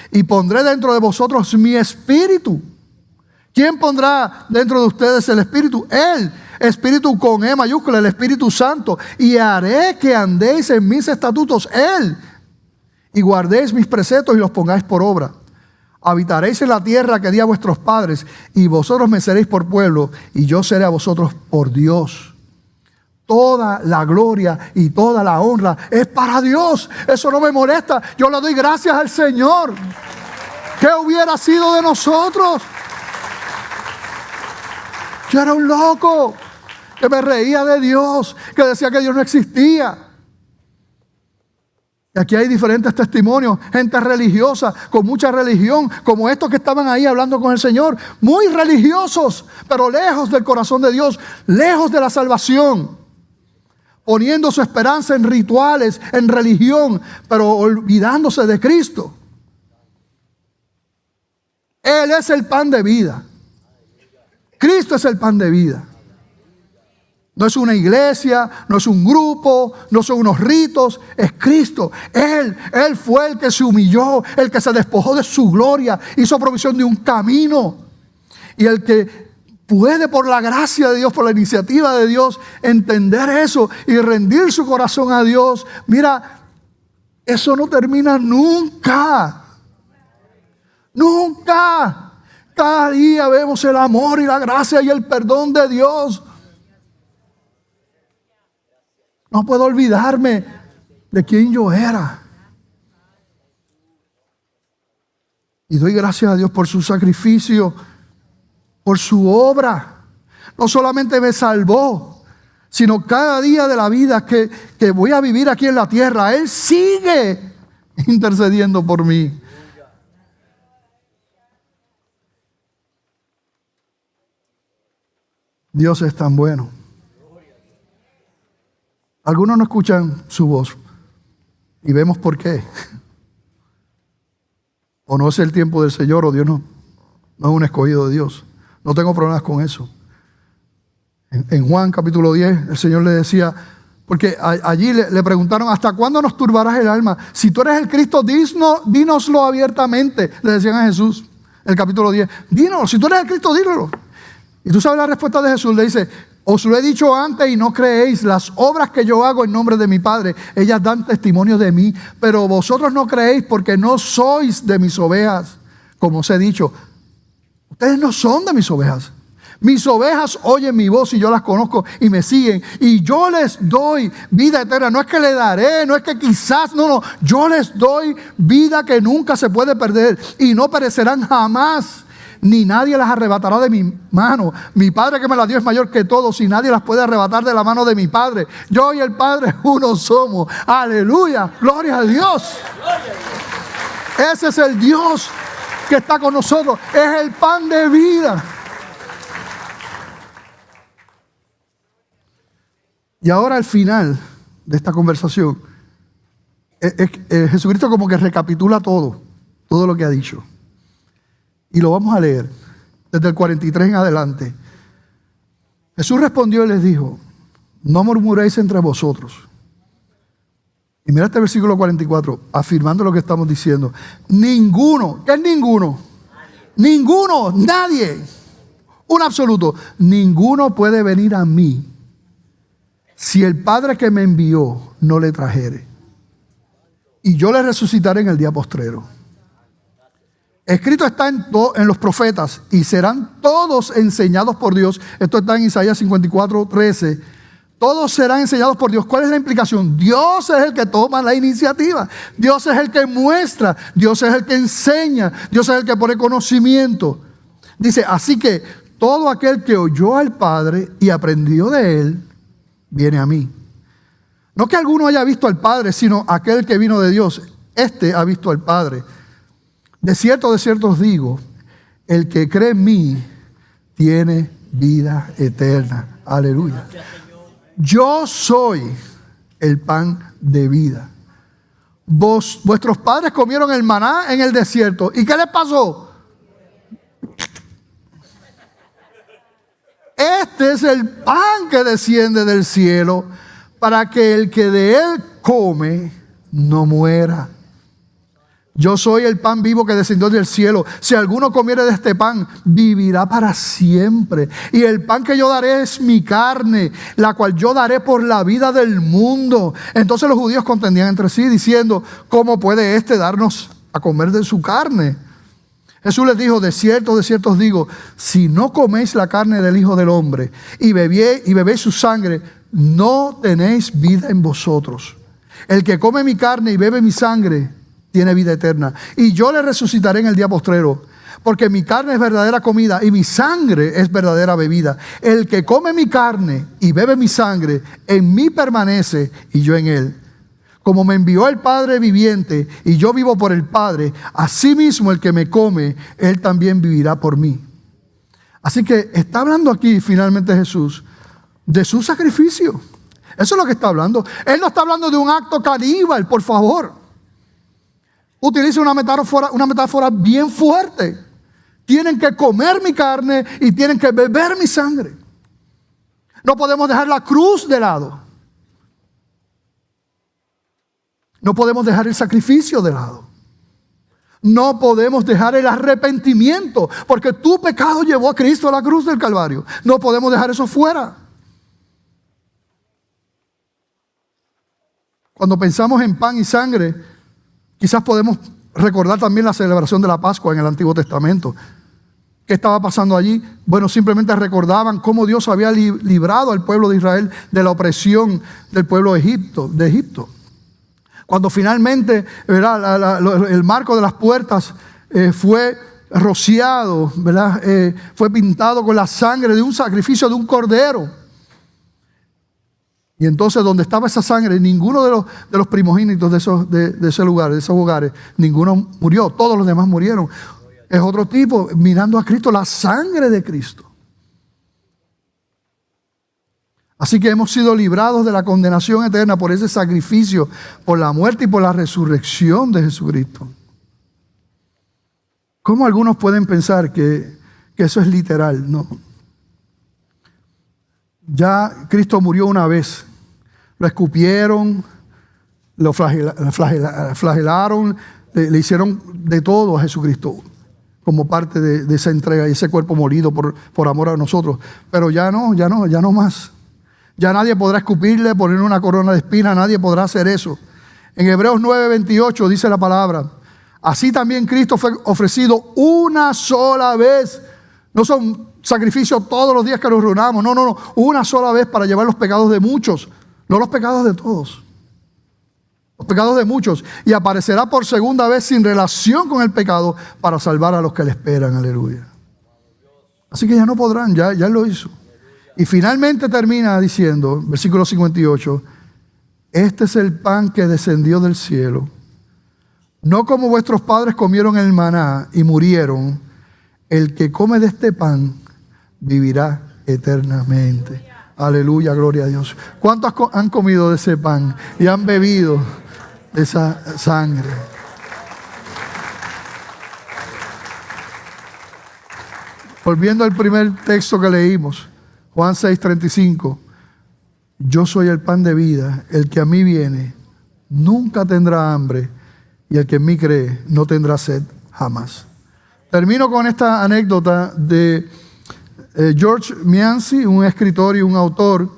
Y pondré dentro de vosotros mi espíritu. ¿Quién pondrá dentro de ustedes el espíritu? Él, espíritu con E mayúscula, el Espíritu Santo. Y haré que andéis en mis estatutos, Él. Y guardéis mis preceptos y los pongáis por obra. Habitaréis en la tierra que di a vuestros padres y vosotros me seréis por pueblo y yo seré a vosotros por Dios. toda la gloria y toda la honra es para Dios. Eso no me molesta. Yo le doy gracias al Señor. ¿Qué hubiera sido de nosotros? Yo era un loco que me reía de Dios, que decía que Dios no existía. Y aquí hay diferentes testimonios, gente religiosa, con mucha religión, como estos que estaban ahí hablando con el Señor, muy religiosos, pero lejos del corazón de Dios, lejos de la salvación, poniendo su esperanza en rituales, en religión, pero olvidándose de Cristo. Él es el pan de vida. Cristo es el pan de vida. No es una iglesia, no es un grupo, no son unos ritos, es Cristo. Él fue el que se humilló, el que se despojó de su gloria, hizo provisión de un camino. Y el que puede, por la gracia de Dios, por la iniciativa de Dios, entender eso y rendir su corazón a Dios. Mira, eso no termina nunca. Nunca. Cada día vemos el amor y la gracia y el perdón de Dios. No puedo olvidarme de quién yo era. Y doy gracias a Dios por su sacrificio, por su obra. No solamente me salvó, sino cada día de la vida que voy a vivir aquí en la tierra, Él sigue intercediendo por mí. Dios es tan bueno. Algunos no escuchan su voz y vemos por qué. O no es el tiempo del Señor, o Dios no es un escogido de Dios. No tengo problemas con eso. En Juan capítulo 10, el Señor le decía, porque allí le preguntaron, ¿hasta cuándo nos turbarás el alma? Si tú eres el Cristo, dínoslo abiertamente, le decían a Jesús, en el capítulo 10. Dínoslo, si tú eres el Cristo, dínoslo. Y tú sabes la respuesta de Jesús, le dice, os lo he dicho antes y no creéis, las obras que yo hago en nombre de mi Padre, ellas dan testimonio de mí, pero vosotros no creéis porque no sois de mis ovejas. Como os he dicho, ustedes no son de mis ovejas. Mis ovejas oyen mi voz y yo las conozco y me siguen. Y yo les doy vida eterna. No es que le daré, no es que quizás, no. Yo les doy vida que nunca se puede perder y no perecerán jamás. Ni nadie las arrebatará de mi mano. Mi Padre que me las dio es mayor que todos y nadie las puede arrebatar de la mano de mi Padre. Yo y el Padre uno somos. Aleluya, gloria a Dios. Ese es el Dios que está con nosotros. Es el pan de vida. Y ahora al final de esta conversación, Jesucristo como que recapitula todo lo que ha dicho. Y lo vamos a leer desde el 43 en adelante. Jesús respondió y les dijo, no murmuréis entre vosotros. Y mira este versículo 44, afirmando lo que estamos diciendo. Ninguno, ¿qué es ninguno? Ninguno, nadie, un absoluto. Ninguno puede venir a mí si el Padre que me envió no le trajere. Y yo le resucitaré en el día postrero. Escrito está en los profetas y serán todos enseñados por Dios. Esto está en Isaías 54, 13. Todos serán enseñados por Dios. ¿Cuál es la implicación? Dios es el que toma la iniciativa. Dios es el que muestra. Dios es el que enseña. Dios es el que pone conocimiento. Dice, así que todo aquel que oyó al Padre y aprendió de Él, viene a mí. No que alguno haya visto al Padre, sino aquel que vino de Dios. Este ha visto al Padre. De cierto os digo, el que cree en mí tiene vida eterna. Aleluya. Yo soy el pan de vida. Vuestros padres comieron el maná en el desierto. ¿Y qué les pasó? Este es el pan que desciende del cielo para que el que de él come no muera. Yo soy el pan vivo que descendió del cielo. Si alguno comiere de este pan, vivirá para siempre. Y el pan que yo daré es mi carne, la cual yo daré por la vida del mundo. Entonces los judíos contendían entre sí, diciendo, ¿cómo puede éste darnos a comer de su carne? Jesús les dijo, de cierto os digo, si no coméis la carne del Hijo del Hombre y bebéis su sangre, no tenéis vida en vosotros. El que come mi carne y bebe mi sangre tiene vida eterna, y yo le resucitaré en el día postrero, porque mi carne es verdadera comida y mi sangre es verdadera bebida. El que come mi carne y bebe mi sangre, en mí permanece y yo en él. Como me envió el Padre viviente y yo vivo por el Padre, asimismo el que me come, él también vivirá por mí. Así que está hablando aquí finalmente Jesús de su sacrificio. Eso es lo que está hablando. Él no está hablando de un acto caníbal, por favor. Utiliza una metáfora bien fuerte. Tienen que comer mi carne y tienen que beber mi sangre. No podemos dejar la cruz de lado. No podemos dejar el sacrificio de lado. No podemos dejar el arrepentimiento, porque tu pecado llevó a Cristo a la cruz del Calvario. No podemos dejar eso fuera. Cuando pensamos en pan y sangre, quizás podemos recordar también la celebración de la Pascua en el Antiguo Testamento. ¿Qué estaba pasando allí? Bueno, simplemente recordaban cómo Dios había librado al pueblo de Israel de la opresión del pueblo de Egipto. Cuando finalmente, ¿verdad?, el marco de las puertas fue rociado, ¿verdad?, fue pintado con la sangre de un sacrificio de un cordero. Y entonces donde estaba esa sangre, ninguno de los primogénitos de ese lugar, de esos hogares, ninguno murió, todos los demás murieron. Es otro tipo, mirando a Cristo, la sangre de Cristo. Así que hemos sido librados de la condenación eterna por ese sacrificio, por la muerte y por la resurrección de Jesucristo. ¿Cómo algunos pueden pensar que eso es literal? No. Ya Cristo murió una vez. Lo escupieron, lo flagelaron, le hicieron de todo a Jesucristo como parte de esa entrega y ese cuerpo molido por amor a nosotros. Pero ya no más. Ya nadie podrá escupirle, ponerle una corona de espinas, nadie podrá hacer eso. En Hebreos 9:28 dice la palabra: así también Cristo fue ofrecido una sola vez. No son sacrificios todos los días que nos reunamos, no, una sola vez para llevar los pecados de muchos, no los pecados de todos. Los pecados de muchos. Y aparecerá por segunda vez sin relación con el pecado para salvar a los que le esperan. Aleluya. Así que ya no podrán, ya Él lo hizo. Y finalmente termina diciendo, versículo 58, este es el pan que descendió del cielo. No como vuestros padres comieron el maná y murieron, el que come de este pan vivirá eternamente. Aleluya, gloria a Dios. ¿Cuántos han comido de ese pan y han bebido de esa sangre? Volviendo al primer texto que leímos, Juan 6:35, yo soy el pan de vida, el que a mí viene nunca tendrá hambre y el que en mí cree no tendrá sed jamás. Termino con esta anécdota de George Mianzi, un escritor y un autor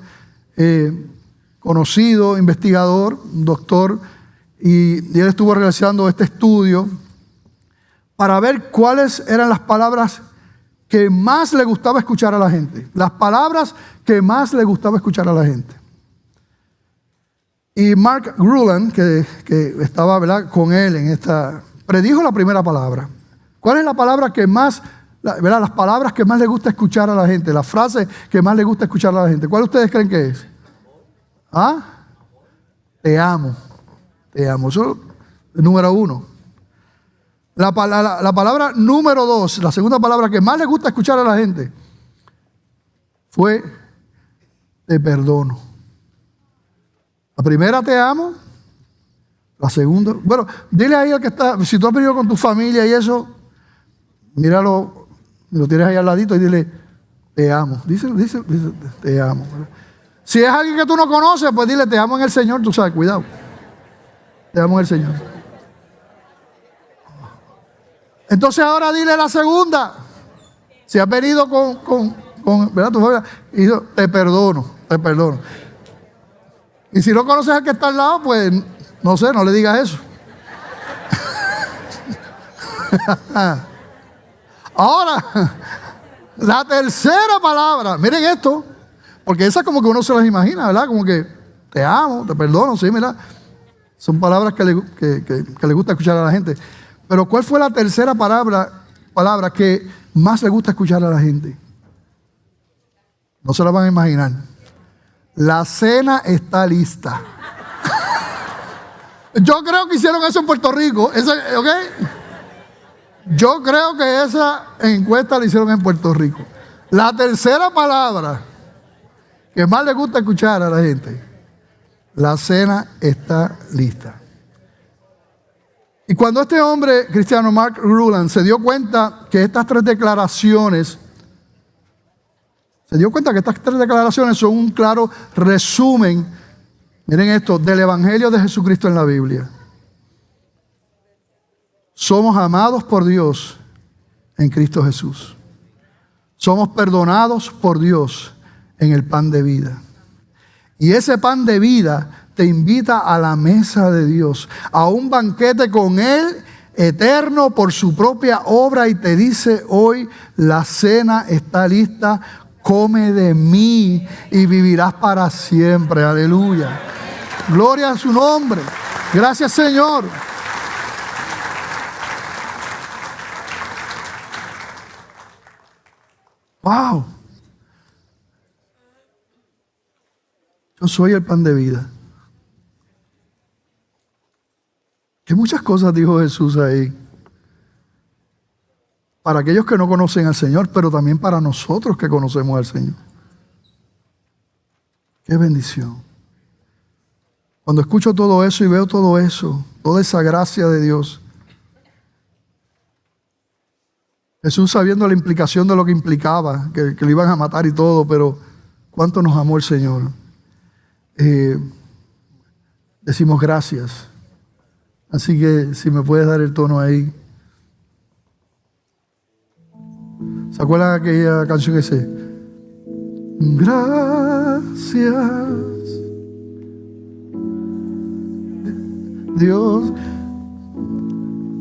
conocido, investigador, un doctor, y él estuvo realizando este estudio para ver cuáles eran las palabras que más le gustaba escuchar a la gente. Las palabras que más le gustaba escuchar a la gente. Y Mark Gruland, que estaba, ¿verdad?, con él en esta, predijo la primera palabra. ¿Cuál es la palabra que más, ¿verdad?, las palabras que más le gusta escuchar a la gente? La frase que más le gusta escuchar a la gente. ¿Cuál ustedes creen que es? ¿Ah? Te amo. Te amo. Eso es el número 1. La palabra número 2, la segunda palabra que más le gusta escuchar a la gente, fue te perdono. La primera, te amo. La segunda, bueno, dile ahí al que está, si tú has venido con tu familia y eso, míralo, lo tienes ahí al ladito y dile, te amo. Dice, te amo. Si es alguien que tú no conoces, pues dile, te amo en el Señor, tú sabes, cuidado. Te amo en el Señor. Entonces ahora dile la segunda. Si has venido con ¿verdad?, tu familia, y dice, te perdono. Y si no conoces al que está al lado, pues no sé, no le digas eso. Ahora, la tercera palabra, miren esto, Porque esas como que uno se las imagina, ¿verdad? Como que te amo, te perdono, sí, mira. Son palabras que le gusta escuchar a la gente. Pero ¿cuál fue la tercera palabra que más le gusta escuchar a la gente? No se la van a imaginar. La cena está lista. Yo creo que hicieron eso en Puerto Rico. ¿Ok? Yo creo que esa encuesta la hicieron en Puerto Rico. La tercera palabra que más le gusta escuchar a la gente: la cena está lista. Y cuando este hombre cristiano, Mark Ruland, se dio cuenta que estas tres declaraciones son un claro resumen, miren esto, del Evangelio de Jesucristo en la Biblia. Somos amados por Dios en Cristo Jesús. Somos perdonados por Dios en el pan de vida. Y ese pan de vida te invita a la mesa de Dios, a un banquete con Él eterno por su propia obra, y te dice hoy: la cena está lista, come de mí y vivirás para siempre. Aleluya. Gloria a su nombre. Gracias, Señor. Wow. Yo soy el pan de vida. Que muchas cosas dijo Jesús ahí. Para aquellos que no conocen al Señor, pero también para nosotros que conocemos al Señor. Qué bendición. Cuando escucho todo eso y veo todo eso, toda esa gracia de Dios, Jesús sabiendo la implicación de lo que implicaba, que le iban a matar y todo, pero cuánto nos amó el Señor. Decimos gracias. Así que si me puedes dar el tono ahí. ¿Se acuerdan de aquella canción que dice: gracias, Dios,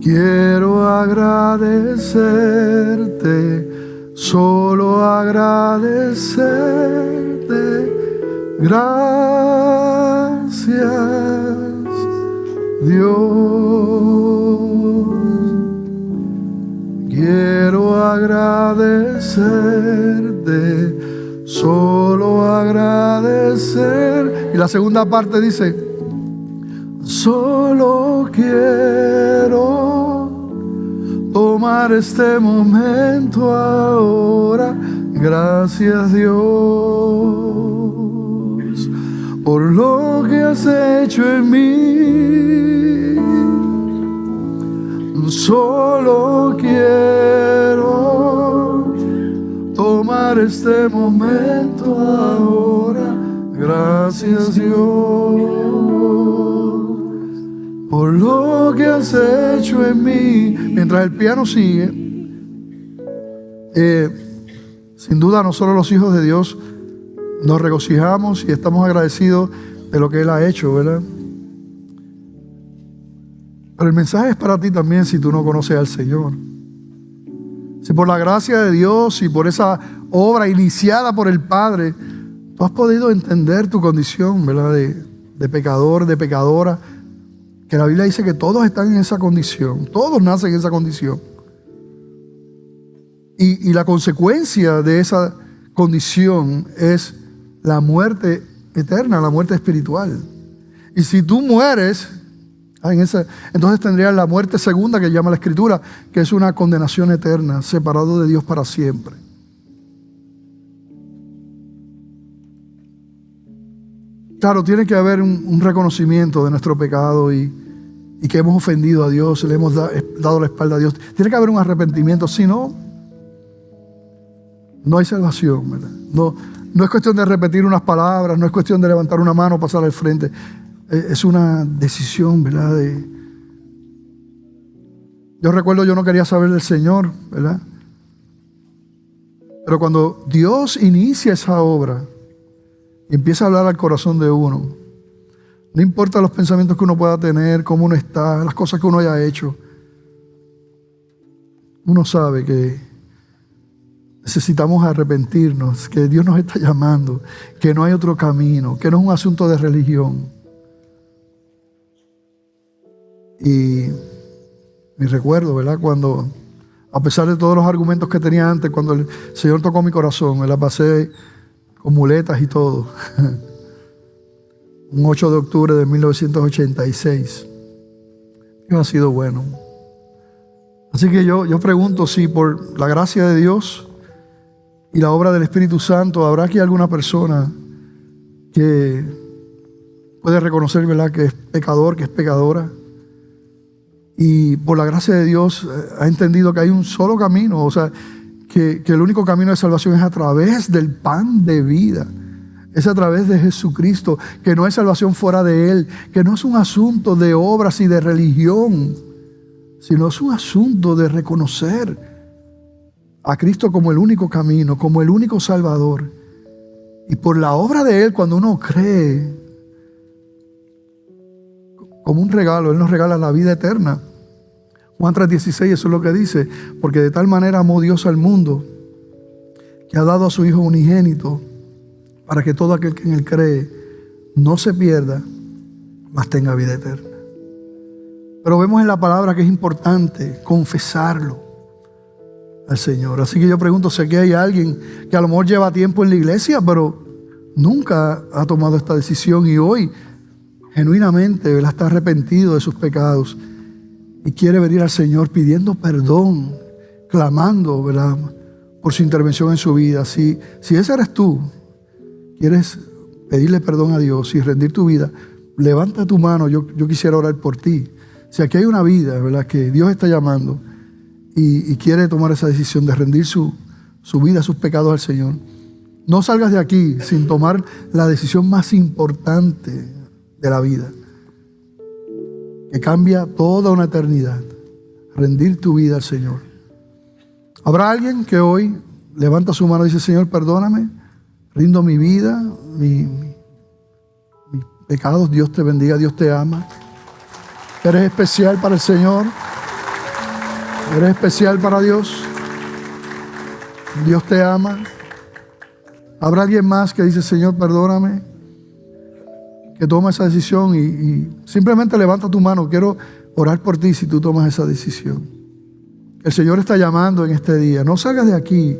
quiero agradecerte, solo agradecerte, gracias, Dios, quiero agradecerte, solo agradecer. Y la segunda parte dice: solo quiero tomar este momento ahora. Gracias, Dios, por lo que has hecho en mí. Solo quiero tomar este momento ahora. Gracias, Dios, por lo que has hecho en mí. Mientras el piano sigue, sin duda nosotros los hijos de Dios nos regocijamos y estamos agradecidos de lo que Él ha hecho, ¿verdad? Pero el mensaje es para ti también si tú no conoces al Señor. Si por la gracia de Dios y por esa obra iniciada por el Padre, tú has podido entender tu condición, ¿verdad? De pecador, de pecadora. Que la Biblia dice que todos están en esa condición. Todos nacen en esa condición. Y la consecuencia de esa condición es la muerte eterna, la muerte espiritual. Y si tú mueres entonces tendrías la muerte segunda, que llama la Escritura, que es una condenación eterna, separado de Dios para siempre. Claro, tiene que haber un reconocimiento de nuestro pecado y que hemos ofendido a Dios, le hemos dado la espalda a Dios. Tiene que haber un arrepentimiento, si no, no hay salvación, ¿verdad? No es cuestión de repetir unas palabras, no es cuestión de levantar una mano o pasar al frente. Es una decisión, ¿verdad? Yo recuerdo, yo no quería saber del Señor, ¿verdad? Pero cuando Dios inicia esa obra y empieza a hablar al corazón de uno, no importa los pensamientos que uno pueda tener, cómo uno está, las cosas que uno haya hecho, uno sabe que necesitamos arrepentirnos, que Dios nos está llamando, que no hay otro camino, que no es un asunto de religión. Y recuerdo, ¿verdad? Cuando, a pesar de todos los argumentos que tenía antes, cuando el Señor tocó mi corazón, me la pasé con muletas y todo. Un 8 de octubre de 1986. Dios ha sido bueno. Así que yo pregunto si por la gracia de Dios y la obra del Espíritu Santo habrá aquí alguna persona que puede reconocer, ¿verdad?, que es pecador, que es pecadora, y por la gracia de Dios ha entendido que hay un solo camino, o sea, que el único camino de salvación es a través del pan de vida, es a través de Jesucristo, que no hay salvación fuera de Él, que no es un asunto de obras y de religión, sino es un asunto de reconocer a Cristo como el único camino, como el único Salvador. Y por la obra de Él, cuando uno cree, como un regalo, Él nos regala la vida eterna. Juan 3:16, eso es lo que dice, porque de tal manera amó Dios al mundo, que ha dado a su Hijo unigénito, para que todo aquel que en Él cree no se pierda, mas tenga vida eterna. Pero vemos en la palabra que es importante confesarlo al Señor. Así que yo pregunto, sé que hay alguien que a lo mejor lleva tiempo en la iglesia, pero nunca ha tomado esta decisión y hoy genuinamente él está arrepentido de sus pecados y quiere venir al Señor pidiendo perdón, clamando, ¿verdad?, por su intervención en su vida. Si ese eres tú, quieres pedirle perdón a Dios y rendir tu vida, levanta tu mano, yo quisiera orar por ti. Si aquí hay una vida, ¿verdad?, que Dios está llamando y quiere tomar esa decisión de rendir su vida, sus pecados al Señor, no salgas de aquí sin tomar la decisión más importante de la vida, que cambia toda una eternidad, rendir tu vida al Señor. ¿Habrá alguien que hoy levanta su mano y dice, Señor, perdóname, rindo mi vida, mis pecados, Dios te bendiga, Dios te ama? Eres especial para el Señor, eres especial para Dios, Dios te ama. ¿Habrá alguien más que dice, Señor, perdóname? Que toma esa decisión y simplemente levanta tu mano. Quiero orar por ti si tú tomas esa decisión. El Señor está llamando en este día. No salgas de aquí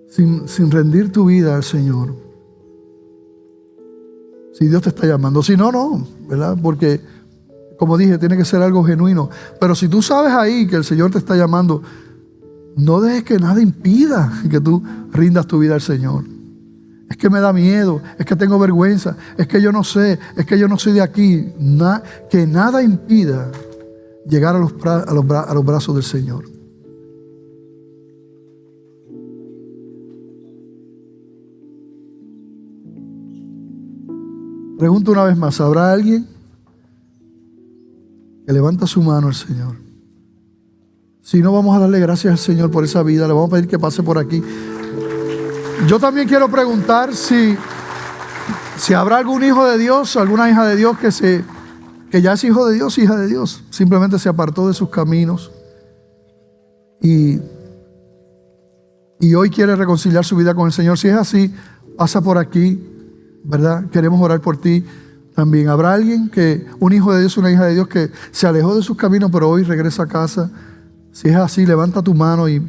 sin rendir tu vida al Señor. Si Dios te está llamando. Si no, no, ¿verdad? Porque, como dije, tiene que ser algo genuino. Pero si tú sabes ahí que el Señor te está llamando, no dejes que nada impida que tú rindas tu vida al Señor. Es que me da miedo, es que tengo vergüenza, es que yo no sé, es que yo no soy de aquí. Que nada impida llegar a los brazos del Señor. Pregunto una vez más, ¿habrá alguien que levanta su mano al Señor? Si no, vamos a darle gracias al Señor por esa vida. Le vamos a pedir que pase por aquí. Yo también quiero preguntar si habrá algún hijo de Dios, alguna hija de Dios que ya es hijo de Dios, hija de Dios. Simplemente se apartó de sus caminos y hoy quiere reconciliar su vida con el Señor. Si es así, pasa por aquí, ¿verdad? Queremos orar por ti también. ¿Habrá alguien un hijo de Dios, una hija de Dios que se alejó de sus caminos, pero hoy regresa a casa? Si es así, levanta tu mano y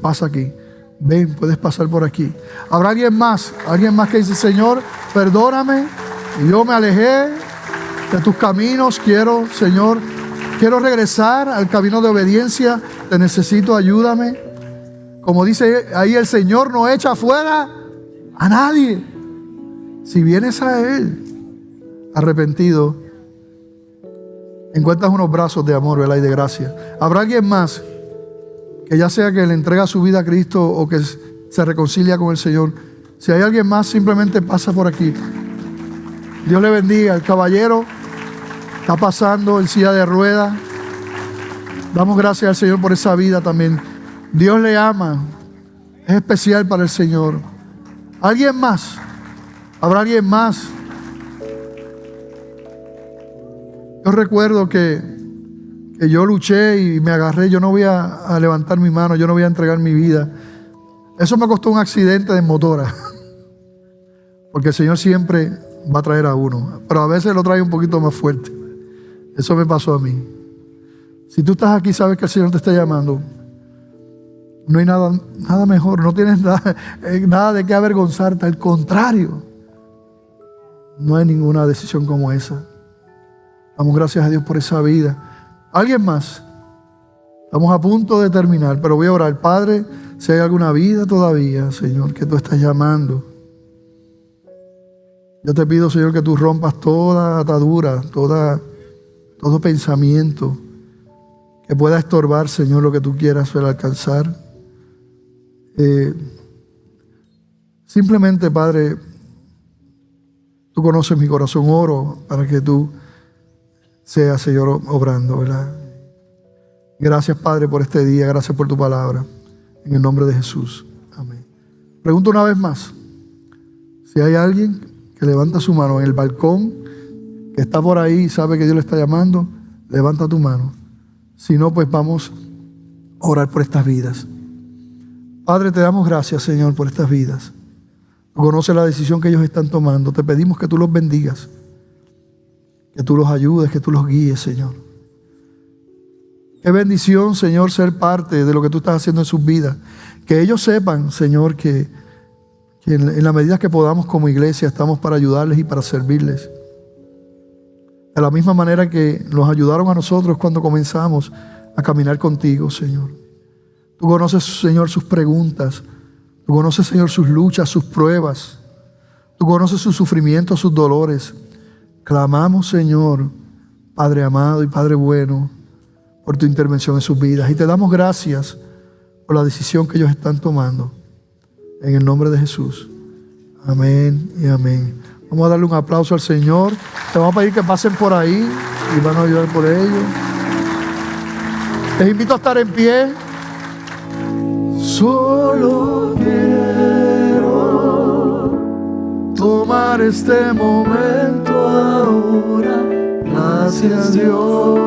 pasa aquí. Ven, puedes pasar por aquí. ¿Habrá alguien más que dice, Señor, perdóname, yo me alejé de tus caminos, Señor, quiero regresar al camino de obediencia, te necesito, ayúdame? Como dice ahí, el Señor no echa fuera a nadie. Si vienes a Él arrepentido, encuentras unos brazos de amor, ¿verdad?, y de gracia. ¿Habrá alguien más que ya sea que le entrega su vida a Cristo o que se reconcilia con el Señor? Si hay alguien más, simplemente pasa por aquí. Dios le bendiga. El caballero está pasando en silla de ruedas. Damos gracias al Señor por esa vida también. Dios le ama. Es especial para el Señor. ¿Alguien más? ¿Habrá alguien más? Yo recuerdo que yo luché y me agarré. Yo no voy a levantar mi mano, yo no voy a entregar mi vida Eso me costó un accidente de motora. Porque el Señor siempre va a traer a uno, pero a veces lo trae un poquito más fuerte. Eso me pasó a mí. Si tú estás aquí, sabes que el Señor te está llamando. No hay nada mejor, no tienes nada de qué avergonzarte. Al contrario, no hay ninguna decisión como esa. Damos gracias a Dios por esa vida. ¿Alguien más? Estamos a punto de terminar, pero voy a orar. Padre, si hay alguna vida todavía, Señor, que tú estás llamando, yo te pido, Señor, que tú rompas toda atadura, todo pensamiento que pueda estorbar, Señor, lo que tú quieras ver alcanzar. Simplemente, Padre, tú conoces mi corazón, oro para que tú seas, Señor, obrando, ¿verdad? Gracias, Padre, por este día, gracias por tu palabra, en el nombre de Jesús, amén. Pregunto una vez más, si hay alguien que levanta su mano en el balcón, que está por ahí y sabe que Dios le está llamando, levanta tu mano. Si no, pues vamos a orar por estas vidas. Padre, te damos gracias, Señor, por estas vidas. Tú conoces la decisión que ellos están tomando. Te pedimos que tú los bendigas, que tú los ayudes, que tú los guíes, Señor. Qué bendición, Señor, ser parte de lo que tú estás haciendo en sus vidas. Que ellos sepan, Señor, que en la medida que podamos como iglesia estamos para ayudarles y para servirles. De la misma manera que nos ayudaron a nosotros cuando comenzamos a caminar contigo, Señor. Tú conoces, Señor, sus preguntas. Tú conoces, Señor, sus luchas, sus pruebas. Tú conoces sus sufrimientos, sus dolores. Clamamos, Señor, Padre amado y Padre bueno, por tu intervención en sus vidas. Y te damos gracias por la decisión que ellos están tomando. En el nombre de Jesús. Amén y amén. Vamos a darle un aplauso al Señor. Te vamos a pedir que pasen por ahí y van a ayudar por ellos. Les invito a estar en pie. Solo quiero tomar este momento ahora. Gracias, Dios.